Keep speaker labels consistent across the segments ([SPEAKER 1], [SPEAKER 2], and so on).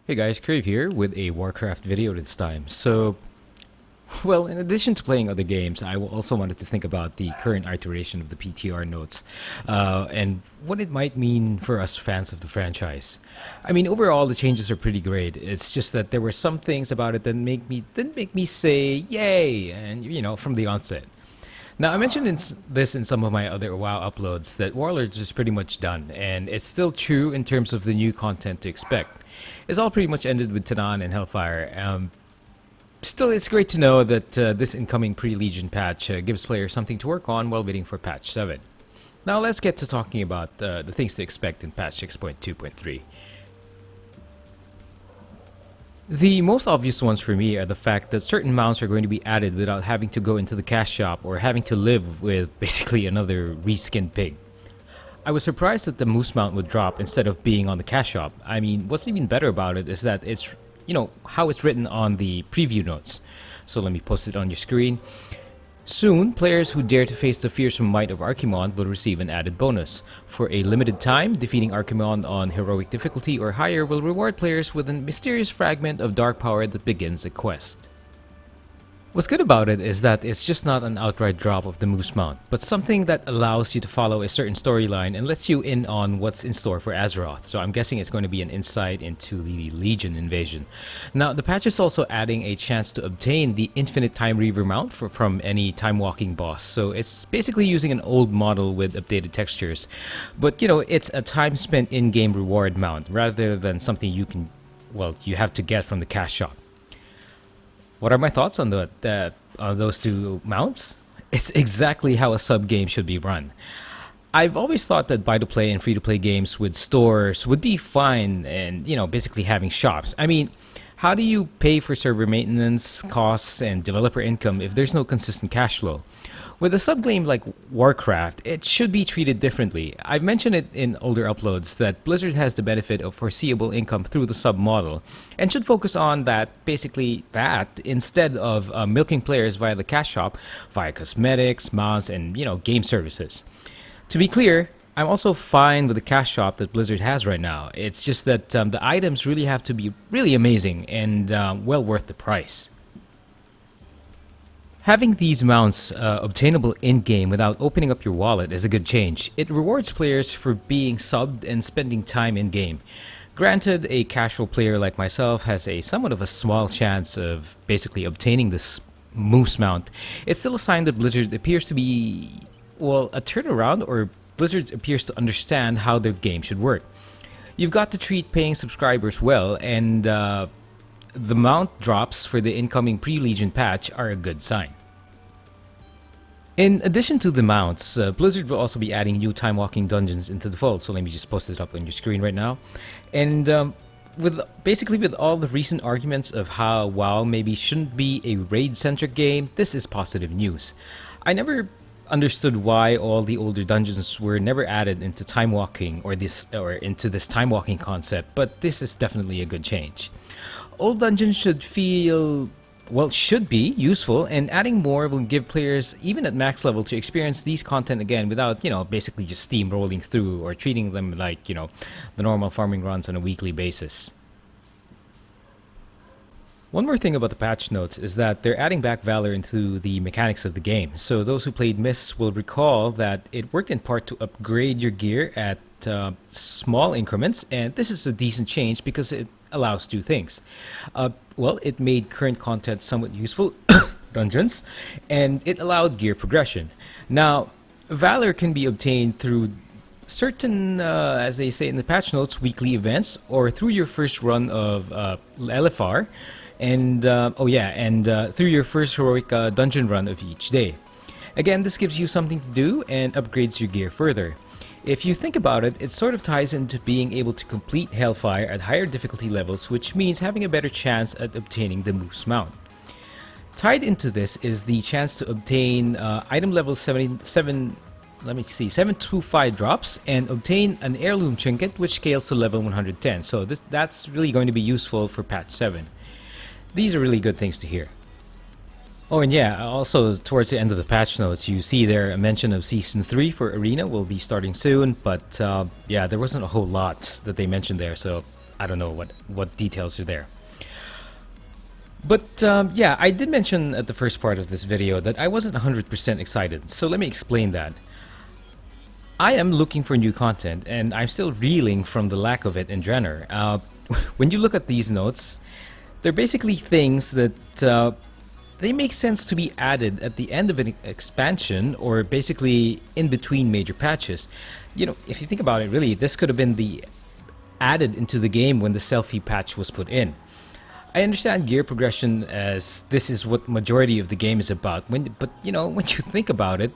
[SPEAKER 1] Hey guys, Crave here with a Warcraft video this time. Well, in addition to playing other games, I also wanted to think about the current iteration of the PTR notes and what it might mean for us fans of the franchise. I mean, overall, the changes are pretty great. It's just that there were some things about it that didn't make me say yay, and from the onset. Now, I mentioned this in some of my other WoW uploads that Warlords is pretty much done, and it's still true in terms of the new content to expect. It's all pretty much ended with Tanan and Hellfire. Still, it's great to know that this incoming pre-Legion patch gives players something to work on while waiting for patch 7. Now, let's get to talking about the things to expect in patch 6.2.3. The most obvious ones for me are the fact that certain mounts are going to be added without having to go into the cash shop or having to live with basically another reskinned pig. I was surprised that the moose mount would drop instead of being on the cash shop. I mean, what's even better about it is that it's, how it's written on the preview notes. So let me post it on your screen. Soon, players who dare to face the fearsome might of Archimonde will receive an added bonus. For a limited time, defeating Archimonde on heroic difficulty or higher will reward players with a mysterious fragment of dark power that begins a quest. What's good about it is that it's just not an outright drop of the Moose Mount, but something that allows you to follow a certain storyline and lets you in on what's in store for Azeroth. So I'm guessing it's going to be an insight into the Legion invasion. Now, the patch is also adding a chance to obtain the Infinite Time Reaver mount from any time walking boss. So it's basically using an old model with updated textures. But it's a time spent in-game reward mount rather than something you have to get from the cash shop. What are my thoughts on on those two mounts? It's exactly how a sub-game should be run. I've always thought that buy-to-play and free-to-play games with stores would be fine and, basically having shops. I mean, how do you pay for server maintenance, costs, and developer income if there's no consistent cash flow? With a sub-game like Warcraft, it should be treated differently. I've mentioned it in older uploads that Blizzard has the benefit of foreseeable income through the sub-model, and should focus on basically that, instead of milking players via the cash shop, via cosmetics, mounts, and, game services. To be clear, I'm also fine with the cash shop that Blizzard has right now. It's just that the items really have to be really amazing and well worth the price. Having these mounts obtainable in-game without opening up your wallet is a good change. It rewards players for being subbed and spending time in-game. Granted, a casual player like myself has somewhat of a small chance of basically obtaining this moose mount. It's still a sign that Blizzard appears to be, a turnaround, or Blizzard appears to understand how their game should work. You've got to treat paying subscribers well, and the mount drops for the incoming pre-Legion patch are a good sign. In addition to the mounts, Blizzard will also be adding new time-walking dungeons into the fold, so let me just post it up on your screen right now. And with all the recent arguments of how WoW maybe shouldn't be a raid-centric game, this is positive news. I never understood why all the older dungeons were never added into time walking or into this time walking concept, but this is definitely a good change. Old dungeons should be useful, and adding more will give players, even at max level, to experience these content again without, basically just steamrolling through or treating them like, the normal farming runs on a weekly basis. One more thing about the patch notes is that they're adding back Valor into the mechanics of the game. So those who played Mists will recall that it worked in part to upgrade your gear at small increments, and this is a decent change because it allows two things. It made current content somewhat useful, dungeons, and it allowed gear progression. Now, Valor can be obtained through certain, as they say in the patch notes, weekly events, or through your first run of LFR, and through your first heroic dungeon run of each day. Again, this gives you something to do and upgrades your gear further. If you think about it, it sort of ties into being able to complete Hellfire at higher difficulty levels, which means having a better chance at obtaining the Moose Mount. Tied into this is the chance to obtain item level 725 drops and obtain an heirloom trinket which scales to level 110. So that's really going to be useful for patch 7. These are really good things to hear. Oh, and yeah, also towards the end of the patch notes, you see there a mention of Season 3 for Arena will be starting soon, but yeah, there wasn't a whole lot that they mentioned there, so I don't know what details are there. But yeah, I did mention at the first part of this video that I wasn't 100% excited, so let me explain that. I am looking for new content, and I'm still reeling from the lack of it in Drenner. When you look at these notes, they're basically things that they make sense to be added at the end of an expansion, or basically in between major patches. You know, if you think about it, really, this could have been the added into the game when the selfie patch was put in. I understand gear progression as this is what majority of the game is about. But you know, when you think about it,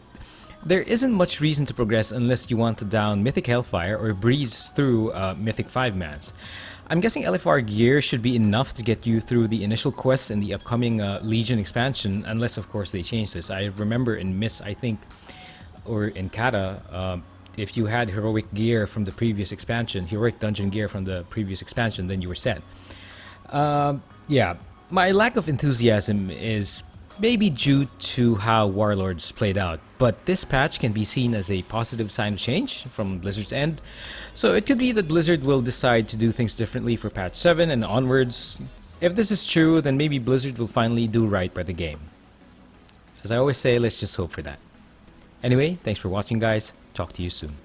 [SPEAKER 1] there isn't much reason to progress unless you want to down Mythic Hellfire or breeze through Mythic 5-mans. I'm guessing LFR gear should be enough to get you through the initial quests in the upcoming Legion expansion, unless of course they change this. I remember in Miss, I think, or in Kata, if you had heroic gear from the previous expansion, heroic dungeon gear from the previous expansion, then you were set. Yeah, my lack of enthusiasm is maybe due to how Warlords played out, but this patch can be seen as a positive sign of change from Blizzard's end. So it could be that Blizzard will decide to do things differently for patch 7 and onwards. If this is true, then maybe Blizzard will finally do right by the game. As I always say, let's just hope for that. Anyway, thanks for watching guys, talk to you soon.